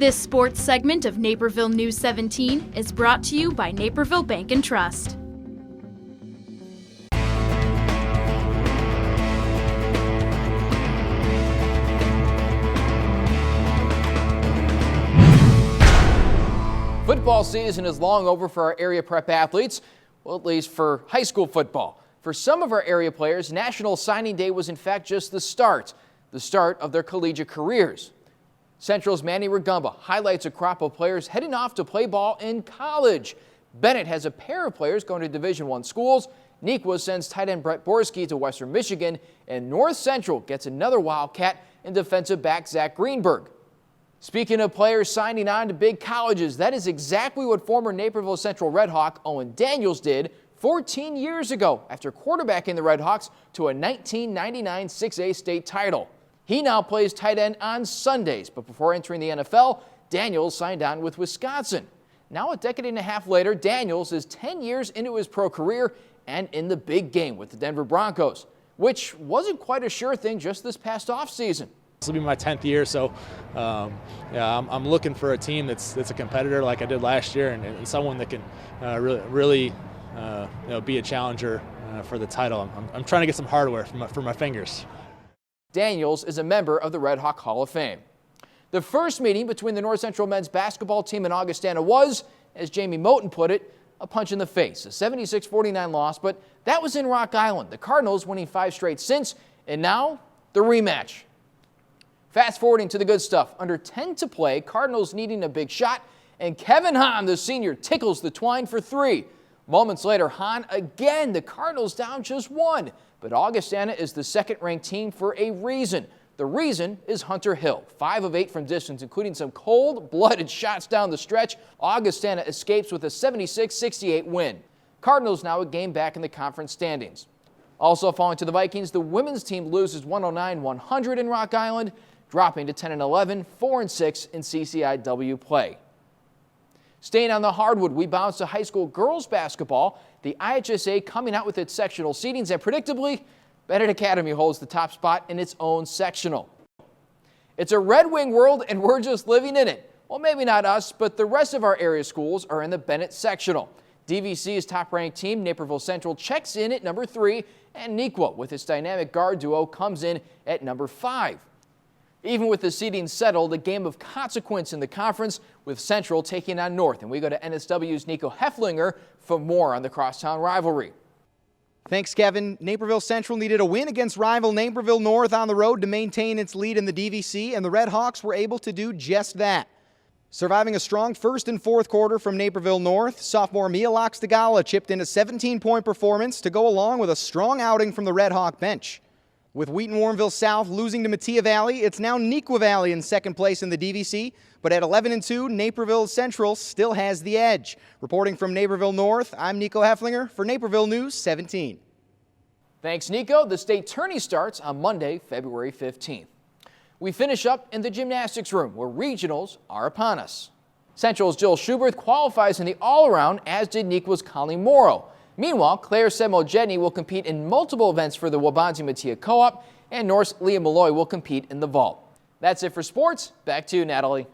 This sports segment of Naperville News 17 is brought to you by Naperville Bank and Trust. Football season is long over for our area prep athletes, well, at least for high school football. For some of our area players, National Signing Day was in fact just the start of their collegiate careers. Central's Manny Rugamba highlights a crop of players heading off to play ball in college. Bennett has a pair of players going to Division I schools. Nequa sends tight end Brett Borski to Western Michigan, and North Central gets another Wildcat in defensive back Zach Greenberg. Speaking of players signing on to big colleges, that is exactly what former Naperville Central Red Hawk Owen Daniels did 14 years ago after quarterbacking the Red Hawks to a 1999 6A state title. He now plays tight end on Sundays, but before entering the NFL, Daniels signed on with Wisconsin. Now a decade and a half later, Daniels is 10 years into his pro career and in the big game with the Denver Broncos, which wasn't quite a sure thing just this past offseason. This will be my 10th year, so I'm looking for a team that's a competitor like I did last year, and someone that can really be a challenger for the title. I'm trying to get some hardware for my fingers. Daniels is a member of the Red Hawk Hall of Fame. The first meeting between the North Central men's basketball team and Augustana was, as Jamie Moten put it, a punch in the face, a 76-49 loss, but that was in Rock Island. The Cardinals winning 5 straight since, and now the rematch. Fast forwarding to the good stuff, under 10 to play, Cardinals needing a big shot, and Kevin Hahn, the senior, tickles the twine for 3. Moments later, Hahn again, the Cardinals down just 1. But Augustana is the second-ranked team for a reason. The reason is Hunter Hill. 5 of 8 from distance, including some cold-blooded shots down the stretch. Augustana escapes with a 76-68 win. Cardinals now a game back in the conference standings. Also falling to the Vikings, the women's team loses 109-100 in Rock Island, dropping to 10-11, 4-6 in CCIW play. Staying on the hardwood, we bounce to high school girls basketball. The IHSA coming out with its sectional seedings, and predictably, Bennett Academy holds the top spot in its own sectional. It's a Red Wing world, and we're just living in it. Well, maybe not us, but the rest of our area schools are in the Bennett sectional. DVC's top-ranked team, Naperville Central, checks in at number 3, and Nequa, with its dynamic guard duo, comes in at number 5. Even with the seeding settled, a game of consequence in the conference with Central taking on North. And we go to NSW's Nico Heflinger for more on the crosstown rivalry. Thanks, Kevin. Naperville Central needed a win against rival Naperville North on the road to maintain its lead in the DVC, and the Red Hawks were able to do just that. Surviving a strong first and fourth quarter from Naperville North, sophomore Mia Loxtagala chipped in a 17-point performance to go along with a strong outing from the Red Hawk bench. With Wheaton Warrenville South losing to Mattia Valley, it's now Nequa Valley in second place in the DVC, but at 11-2, Naperville Central still has the edge. Reporting from Naperville North, I'm Nico Heflinger for Naperville News 17. Thanks, Nico. The state tourney starts on Monday, February 15th. We finish up in the gymnastics room, where regionals are upon us. Central's Jill Schubert qualifies in the all-around, as did Nequa's Colleen Morrow. Meanwhile, Claire Semojeni will compete in multiple events for the Wabanzi Mattia Co-op, and North's Leah Malloy will compete in the vault. That's it for sports. Back to you, Natalie.